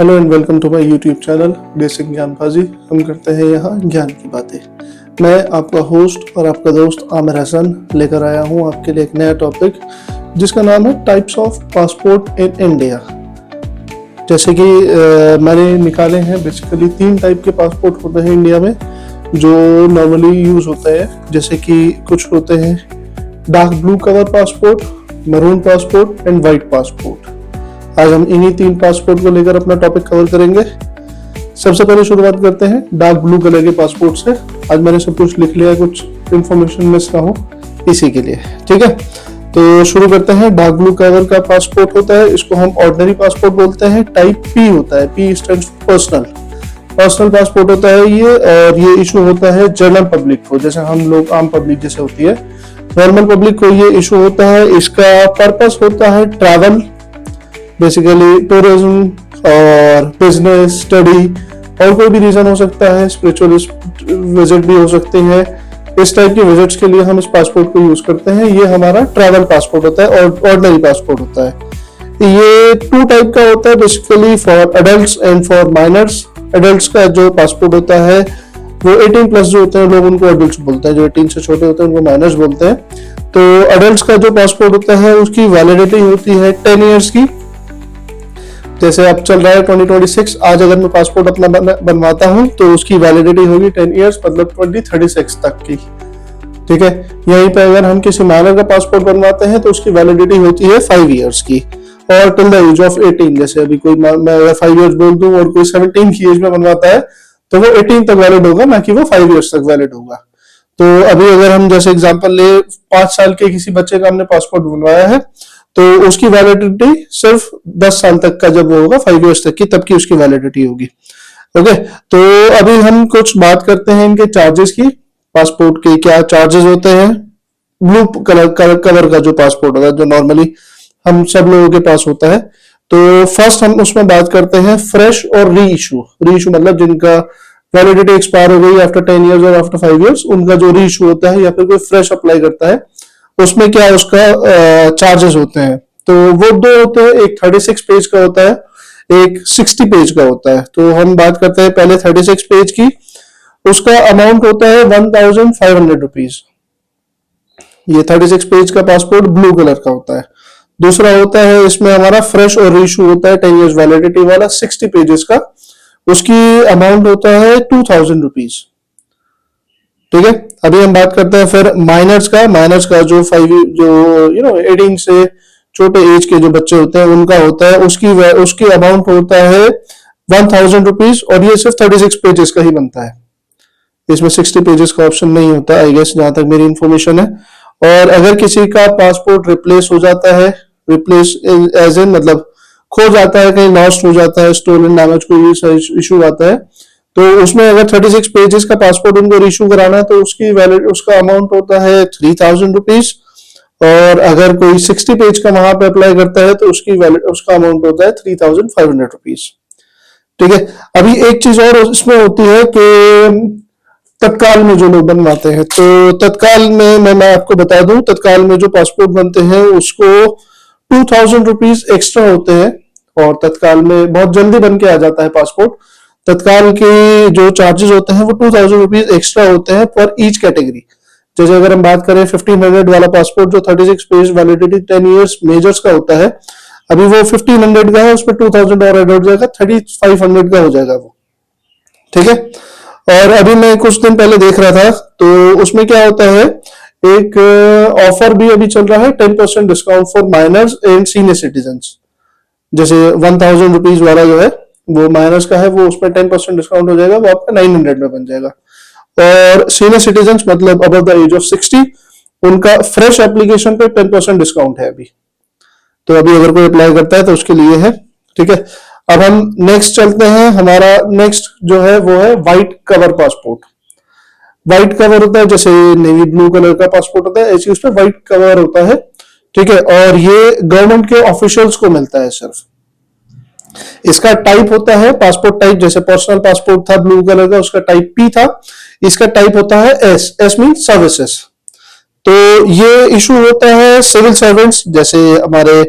Hello and welcome to my YouTube channel basic Gyanbaazi. हम करते हैं यहाँ ज्ञान की बातें। मैं आपका होस्ट और आपका दोस्त आमिर हसन लेकर आया हूँ आपके लिए एक नया टॉपिक जिसका नाम है types of passport in India. जैसे कि मैंने निकाले हैं बेसिकली 3 टाइप के पासपोर्ट होते हैं इंडिया में जो नॉर्मली यूज होते हैं। जैसे कि कुछ होते हैं dark blue colour passport, maroon passport and white passport. आज हम इन्हीं 3 पासपोर्ट को लेकर अपना टॉपिक कवर करेंगे। सबसे पहले शुरुआत करते हैं डार्क ब्लू कलर के पासपोर्ट से। आज मैंने सब कुछ लिख लिया, कुछ इंफॉर्मेशन मिस ना हो इसी के लिए, ठीक है। तो शुरू करते हैं। डार्क ब्लू कलर का पासपोर्ट होता है, इसको हम ऑर्डिनरी पासपोर्ट बोलते हैं। टाइप पी होता है, P stands for personal passport होता है ये, और ये इशू होता है जनरल पब्लिक को, जैसे हम लोग आम पब्लिक जैसे होती है। नॉर्मल पब्लिक को ये इशू होता है। इसका पर्पस होता है ट्रैवल, बेसिकली टूरिज्म और बिजनेस, स्टडी और कोई भी रीजन हो सकता है। स्पिरिचुअल विजिट भी हो सकती है। इस टाइप की विजिट्स के लिए हम इस पासपोर्ट को यूज करते हैं। ये हमारा ट्रैवल पासपोर्ट होता है और ऑर्डिनरी पासपोर्ट होता है। ये 2 टाइप का होता है basically, for adults and for minors. Adults का जो पासपोर्ट होता है वो 18 प्लस जो होते हैं लोग उनको एडल्ट्स बोलते हैं, जो 18 से छोटे होते हैं उनको माइनर्स बोलते हैं। तो एडल्ट्स का जो पासपोर्ट होता है उसकी वैलिडिटी होती है 10 ईयर्स की। जैसे अब चल रहा है 2026, आज अगर मैं पासपोर्ट अपना बनवाता हूं तो उसकी वैलिडिटी होगी 10 इयर्स, मतलब 2036 तक की, ठीक है। यहीं पे अगर हम किसी माइनर का पासपोर्ट बनवाते हैं तो उसकी वैलिडिटी होती है 5 इयर्स की, और टिल द एज ऑफ 18। जैसे अभी कोई मैं अगर 5 इयर्स बोल दूं और कोई 17 की एज में बनवाता है तो वो 18 तक वैलिड होगा, ना कि वो 5 इयर्स तक वैलिड होगा। तो अभी अगर हम जैसे एग्जाम्पल ले, 5 साल के किसी बच्चे का हमने पासपोर्ट बनवाया है तो उसकी वैलिडिटी सिर्फ 10 साल तक का जब वो होगा, 5 इयर्स तक की, तब की उसकी वैलिडिटी होगी। ओके, तो अभी हम कुछ बात करते हैं इनके चार्जेस की। पासपोर्ट के क्या चार्जेस होते हैं। ब्लू कलर का जो पासपोर्ट होता है, जो नॉर्मली हम सब लोगों के पास होता है, तो फर्स्ट हम उसमें बात करते हैं फ्रेश और री इशू मतलब जिनका वैलिडिटी एक्सपायर हो गई आफ्टर 10 इयर्स और आफ्टर 5 इयर्स, उनका जो री इशू होता है या फिर कोई फ्रेश अप्लाई करता है, उसमें क्या उसका चार्जेस होते हैं। तो वो 2 होते हैं, एक 36 पेज का होता है, एक 60 पेज का होता है। तो हम बात करते हैं पहले 36 पेज की। उसका अमाउंट होता है 1500 रुपीज। ये 36 पेज का पासपोर्ट ब्लू कलर का होता है। दूसरा होता है इसमें हमारा फ्रेश और रीइशू होता है 10 इयर्स वैलिडिटी वाला, 60 पेजेस का। उसकी अमाउंट होता है 2000 रुपीज, ठीक है। अभी हम बात करते हैं फिर माइनर्स का जो 18 से छोटे एज के जो बच्चे होते हैं उनका होता है। उसकी अमाउंट होता है 1000 रुपीज, और ये सिर्फ 36 पेजेस का ही बनता है। इसमें 60 पेजेस का ऑप्शन नहीं होता, आई गेस, जहां तक मेरी इंफॉर्मेशन है। और अगर किसी का पासपोर्ट रिप्लेस हो जाता है, रिप्लेस एज इन मतलब खो जाता है, कहीं लॉस्ट हो जाता है, स्टोलन डैमेज कोई इशू आता है, तो उसमें अगर 36 पेजेस का पासपोर्ट उनको इशू कराना है तो उसका अमाउंट होता है 3000 रुपीज। और अगर कोई 60 पेज का वहां पे अप्लाई करता है तो उसका अमाउंट होता है 3500 रुपीज, ठीक है। अभी एक चीज और इसमें होती है कि तत्काल में जो लोग बनवाते हैं, तो तत्काल में मैं आपको बता दूं, तत्काल में जो पासपोर्ट बनते हैं उसको 2000 रुपीज एक्स्ट्रा होते हैं, और तत्काल में बहुत जल्दी बन के आ जाता है पासपोर्ट। तत्काल के जो चार्जेस होते हैं वो 2000 रुपीज एक्स्ट्रा होते हैं फॉर ईच कैटेगरी। जैसे अगर हम बात करें 1500 वाला पासपोर्ट जो 36 पेज वैलिडिटी 10 इयर्स मेजर्स का होता है, अभी वो 1500 का है, उसमें 2000 और ऐड हो जाएगा, 3500 का हो जाएगा वो, ठीक है। और अभी मैं कुछ दिन पहले देख रहा था तो उसमें क्या होता है, एक ऑफर भी अभी चल रहा है, 10% discount for minors and senior citizen. जैसे 1000 रुपीज वाला जो है वो माइनर्स का है, वो उसमें 10% डिस्काउंट हो जाएगा, वो आपका 900 में बन जाएगा। और सीनियर सिटीजन मतलब अबव द एज ऑफ 60, उनका फ्रेश एप्लीकेशन पे 10% डिस्काउंट है अभी। तो अभी अगर कोई अप्लाई करता है तो उसके लिए है, ठीक है। अब हम नेक्स्ट चलते हैं। हमारा नेक्स्ट जो है वो है white cover passport. White cover होता है, जैसे नेवी ब्लू कलर का पासपोर्ट होता है, ऐसे उस पर व्हाइट कवर होता है, ठीक है। और ये गवर्नमेंट के ऑफिशियल्स को मिलता है सिर्फ। इसका टाइप होता है पासपोर्ट टाइप, जैसे पर्सनल पासपोर्ट था ब्लू कलर का, उसका टाइप पी था। इसका टाइप होता है एस मीन सर्विसेज। तो ये इशू होता है सिविल सर्वेंट्स, जैसे हमारे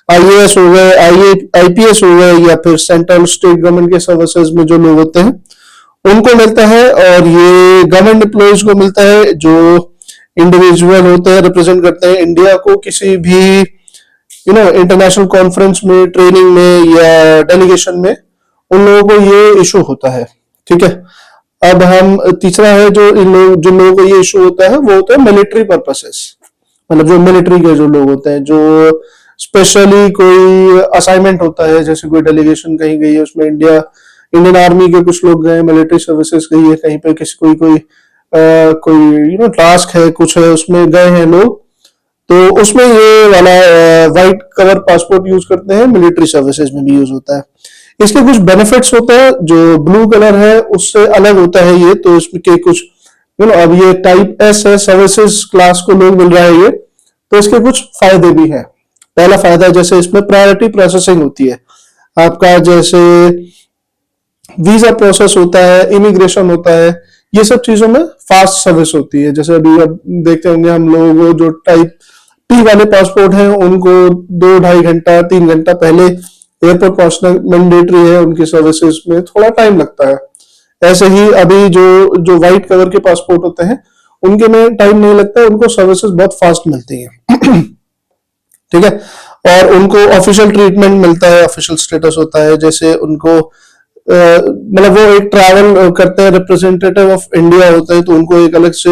आईएएस हो गए, आईपीएस हो गए, या फिर सेंट्रल स्टेट गवर्नमेंट के सर्विसेज में जो लोग होते हैं उनको मिलता है। और ये गवर्नमेंट एम्प्लॉयज को मिलता है जो इंडिविजुअल होते हैं, रिप्रेजेंट करते हैं इंडिया को किसी भी इंटरनेशनल कॉन्फ्रेंस में, ट्रेनिंग में या डेलीगेशन में, उन लोगों को ये इशू होता है। ठीक है, अब हम तीसरा है जो जिन लोगों को ये इशू होता है वो होता है मिलिट्री पर्पसेस। मतलब जो मिलिट्री के जो लोग होते हैं, जो स्पेशली कोई असाइनमेंट होता है, जैसे कोई डेलीगेशन कहीं गई है, उसमें इंडियन आर्मी के कुछ लोग गए, मिलिट्री सर्विसेज गई है कहीं पे, किसी कोई टास्क है, कुछ है, उसमें गए हैं लोग, तो उसमें ये वाला व्हाइट कलर पासपोर्ट यूज करते हैं। मिलिट्री सर्विसेज में भी यूज होता है। इसके कुछ बेनिफिट्स होते हैं, जो ब्लू कलर है उससे अलग होता है ये, तो इसके कुछ अब ये टाइप एस है, सर्विसेज क्लास को लोग मिल रहा है ये, तो इसके कुछ फायदे भी है। पहला फायदा, जैसे इसमें प्रायोरिटी प्रोसेसिंग होती है आपका, जैसे वीजा प्रोसेस होता है, इमिग्रेशन होता है, ये सब चीजों में फास्ट सर्विस होती है। जैसे अभी अब देखते होंगे हम लोग जो टाइप पी वाले पासपोर्ट हैं उनको 2-2.5 घंटा 3 घंटा पहले एयरपोर्ट पहुंचना मैंडेटरी है, उनकी सर्विसेज में थोड़ा टाइम लगता है। ऐसे ही अभी जो व्हाइट कलर के पासपोर्ट होते हैं उनके में टाइम नहीं लगता, उनको सर्विसेज बहुत फास्ट मिलती है। ठीक है, और उनको ऑफिशियल ट्रीटमेंट मिलता है, ऑफिशियल स्टेटस होता है, जैसे उनको मतलब वो एक ट्रैवल करते हैं, रिप्रेजेंटेटिव ऑफ इंडिया होते हैं, तो उनको एक अलग से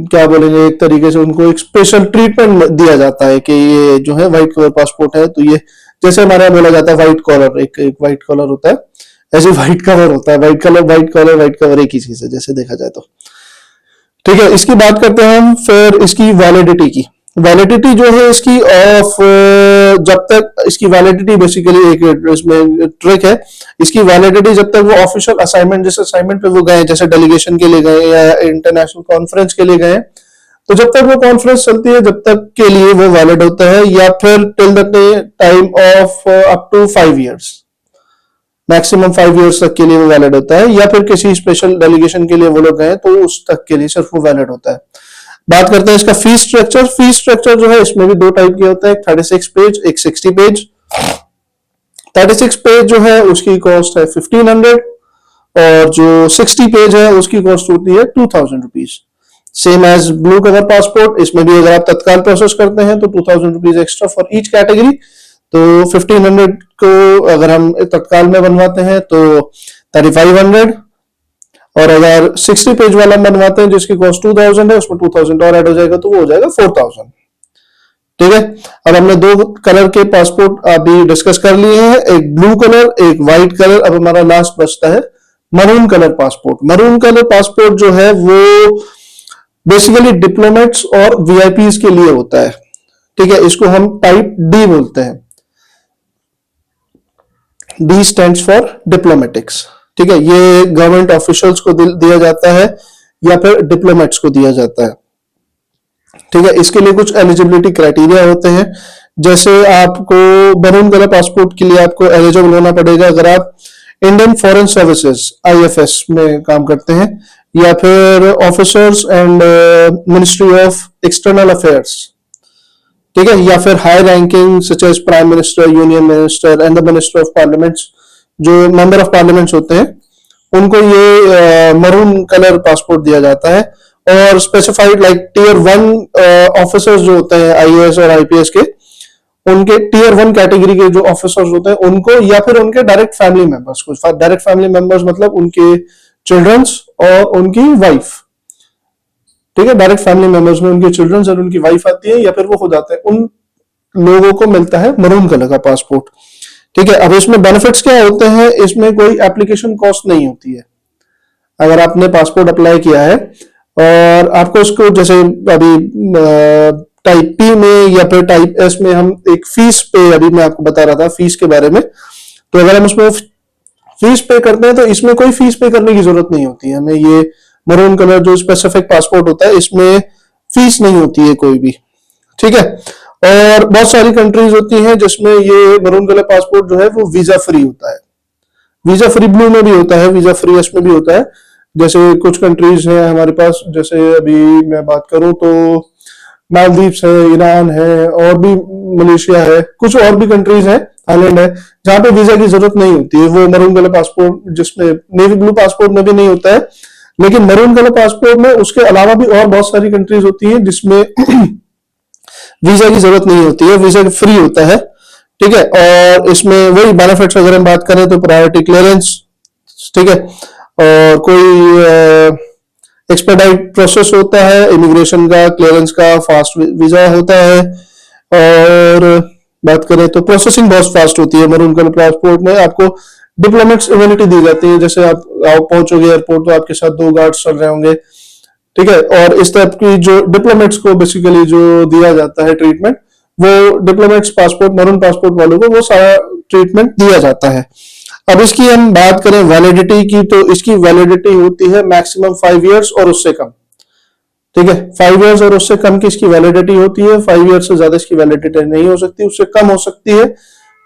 क्या बोलेंगे, एक तरीके से उनको एक स्पेशल ट्रीटमेंट दिया जाता है कि ये जो है व्हाइट कलर पासपोर्ट है, तो ये जैसे हमारे यहाँ बोला जाता है व्हाइट कॉलर, एक व्हाइट कलर होता है, ऐसे व्हाइट कवर होता है, व्हाइट कवर एक ही चीज है जैसे देखा जाए तो। ठीक है, इसकी बात करते हैं हम फिर इसकी वैलिडिटी की। वैलिडिटी जो है इसकी ऑफ, जब तक इसकी वैलिडिटी बेसिकली एक इसमें ट्रिक है, इसकी वैलिडिटी जब तक वो ऑफिशियल असाइनमेंट, जैसे असाइनमेंट पे वो गए, जैसे डेलीगेशन के लिए गए या इंटरनेशनल कॉन्फ्रेंस के लिए गए, तो जब तक वो कॉन्फ्रेंस चलती है जब तक के लिए वो वैलिड होता है, या फिर till the time of up to 5 years, maximum 5 years तक के लिए वो वैलिड होता है, या फिर किसी स्पेशल डेलीगेशन के लिए वो लोग गए तो उस तक के लिए सिर्फ वो वैलिड होता है। बात करते हैं इसका फीस स्ट्रक्चर। फीस स्ट्रक्चर जो है इसमें भी 2 टाइप के होता है, एक 36 पेज, एक 60 पेज। 36 पेज जो है उसकी कॉस्ट है 1500, और जो 60 पेज है उसकी कॉस्ट होती है 2000 rupees. Same as blue colour passport, इसमें भी अगर आप तत्काल प्रोसेस करते हैं तो 2000 rupees extra for each category, तो 1500 को अगर हम तत्काल में बनवाते हैं तो 3500, और अगर 60 पेज वाला बनवाते हैं जिसकी कॉस्ट 2000 है, उसमें 2000 और ऐड हो जाएगा तो वो हो जाएगा 4000। ठीक है, अब हमने 2 कलर के पासपोर्ट अभी डिस्कस कर लिए हैं, एक ब्लू कलर, एक व्हाइट कलर। अब हमारा लास्ट बचता है maroon colour passport. Maroon colour passport जो है वो बेसिकली डिप्लोमेट्स और वीआईपीज के लिए होता है। ठीक है, इसको हम टाइप डी बोलते हैं। D stands for diplomatics. ठीक है, ये गवर्नमेंट ऑफिशियल्स को दिया जाता है या फिर डिप्लोमेट्स को दिया जाता है। ठीक है, इसके लिए कुछ एलिजिबिलिटी क्राइटेरिया होते हैं, जैसे आपको मरून कलर पासपोर्ट के लिए आपको एलिजिबल होना पड़ेगा अगर आप इंडियन फॉरेन सर्विसेज आईएफएस में काम करते हैं, या फिर officers and ministry of external affairs. ठीक है, या फिर high ranking such as prime minister, union minister and the minister of parliaments, जो मेंबर ऑफ पार्लियामेंट्स होते हैं उनको ये मरून कलर पासपोर्ट दिया जाता है। और स्पेसिफाइड लाइक टीयर 1 ऑफिसर्स जो होते हैं आईएएस और आईपीएस के, उनके टीयर 1 कैटेगरी के जो ऑफिसर्स होते हैं उनको, या फिर उनके डायरेक्ट फैमिली मेंबर्स को। डायरेक्ट फैमिली मेंबर्स मतलब उनके चिल्ड्रंस और उनकी वाइफ। ठीक है, डायरेक्ट फैमिली मेंबर्स में उनके चिल्ड्रंस और उनकी वाइफ आती है, या फिर वो खुद आते हैं, उन लोगों को मिलता है मरून कलर का पासपोर्ट। ठीक है, अब इसमें बेनिफिट्स क्या होते हैं, इसमें कोई एप्लीकेशन कॉस्ट नहीं होती है। अगर आपने पासपोर्ट अप्लाई किया है और आपको इसको, जैसे अभी टाइप पी में या फिर टाइप एस में हम एक फीस पे, अभी मैं आपको बता रहा था फीस के बारे में, तो अगर हम उसमें फीस पे करते हैं तो इसमें कोई फीस पे करने की जरूरत नहीं होती है हमें। ये मरून कलर जो स्पेसिफिक पासपोर्ट होता है इसमें फीस नहीं होती है कोई भी। ठीक है, और बहुत सारी कंट्रीज होती हैं जिसमें ये मरून कलर पासपोर्ट जो है वो वीजा फ्री होता है। वीजा फ्री ब्लू में भी होता है, वीजा फ्री एस में भी होता है। जैसे कुछ कंट्रीज हैं हमारे पास, जैसे अभी मैं बात करूं तो मालदीव्स है, ईरान है, और भी मलेशिया है, कुछ और भी कंट्रीज है, थाईलैंड है, जहां पे वीजा की जरूरत नहीं होती है। वो मरून कलर पासपोर्ट जिसमें नेवी ब्लू पासपोर्ट में भी नहीं होता है, लेकिन मरून कलर पासपोर्ट में उसके अलावा भी और बहुत सारी कंट्रीज होती हैं जिसमें वीजा की जरूरत नहीं होती है, वीजा फ्री होता है। ठीक है, और इसमें वही बेनिफिट्स अगर हम बात करें तो प्रायोरिटी क्लियरेंस, ठीक है, और कोई एक्सपेडाइट प्रोसेस होता है इमिग्रेशन का, क्लियरेंस का, फास्ट वीजा होता है। और बात करें तो प्रोसेसिंग बहुत फास्ट होती है मरून कलर पासपोर्ट में। आपको डिप्लोमेट्स इम्यूनिटी दी जाती है, जैसे आप पहुंचोगे एयरपोर्ट तो आपके साथ 2 गार्ड्स चल रहे होंगे, ठीक है, और इस टाइप की जो डिप्लोमेट्स को बेसिकली जो दिया जाता है ट्रीटमेंट, वो डिप्लोमेट्स पासपोर्ट, मरून पासपोर्ट वालों को वो सारा ट्रीटमेंट दिया जाता है। अब इसकी हम बात करें वैलिडिटी की, तो इसकी वैलिडिटी होती है मैक्सिमम 5 इयर्स और उससे कम। ठीक है, 5 इयर्स और उससे कम की इसकी वैलिडिटी होती है। 5 इयर्स से ज्यादा इसकी वैलिडिटी नहीं हो सकती, उससे कम हो सकती है।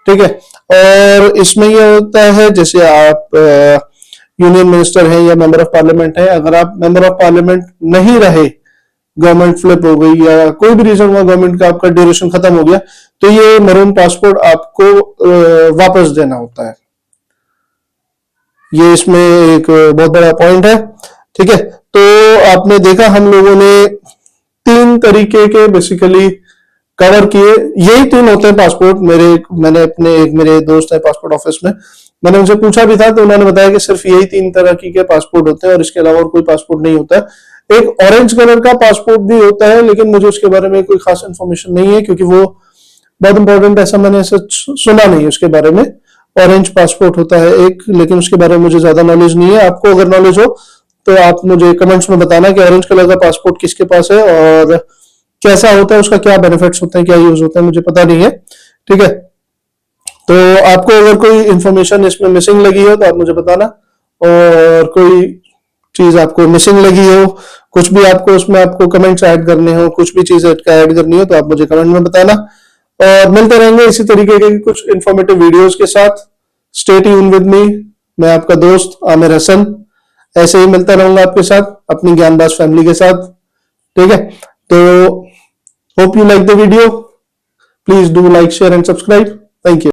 ठीक है, और इसमें यह होता है जैसे आप यूनियन मिनिस्टर हैं या मेंबर ऑफ पार्लियामेंट है, अगर आप मेंबर ऑफ पार्लियामेंट नहीं रहे, गवर्नमेंट फ्लिप हो गई या कोई भी रीजन हुआ, गवर्नमेंट का आपका ड्यूरेशन खत्म हो गया, तो ये मरून पासपोर्ट आपको वापस देना होता है। ये इसमें एक बहुत बड़ा पॉइंट है। ठीक है, तो आपने देखा हम लोगों ने 3 तरीके के बेसिकली कवर किए। यही 3 होते हैं पासपोर्ट। मेरे दोस्त है पासपोर्ट ऑफिस में, मैंने उनसे पूछा भी था तो उन्होंने बताया कि सिर्फ यही 3 तरह के पासपोर्ट होते हैं और इसके अलावा और कोई पासपोर्ट नहीं होता है। एक ऑरेंज कलर का पासपोर्ट भी होता है, लेकिन मुझे उसके बारे में कोई खास इन्फॉर्मेशन नहीं है, क्योंकि वो बहुत इंपॉर्टेंट ऐसा मैंने ऐसा सुना नहीं उसके बारे में। ऑरेंज पासपोर्ट होता है एक, लेकिन उसके बारे में मुझे ज्यादा नॉलेज नहीं है। आपको अगर नॉलेज हो तो आप मुझे कमेंट्स में बताना कि ऑरेंज कलर का पासपोर्ट किसके पास है और कैसा होता है, उसका क्या बेनिफिट्स होते हैं, क्या यूज होता है, मुझे पता नहीं है। ठीक है, तो आपको अगर कोई इंफॉर्मेशन इसमें मिसिंग लगी हो तो आप मुझे बताना, और कोई चीज आपको मिसिंग लगी हो, कुछ भी आपको उसमें आपको कमेंट्स ऐड करने हो, कुछ भी चीज ऐड करनी हो तो आप मुझे कमेंट में बताना। और मिलते रहेंगे इसी तरीके के कुछ इंफॉर्मेटिव वीडियोस के साथ। Stay tune with me. मैं आपका दोस्त आमिर हसन ऐसे ही मिलता रहूंगा आपके साथ अपनी ज्ञानबाज फैमिली के साथ। ठीक है, तो hope you like the video. Please do like, share and subscribe. Thank you.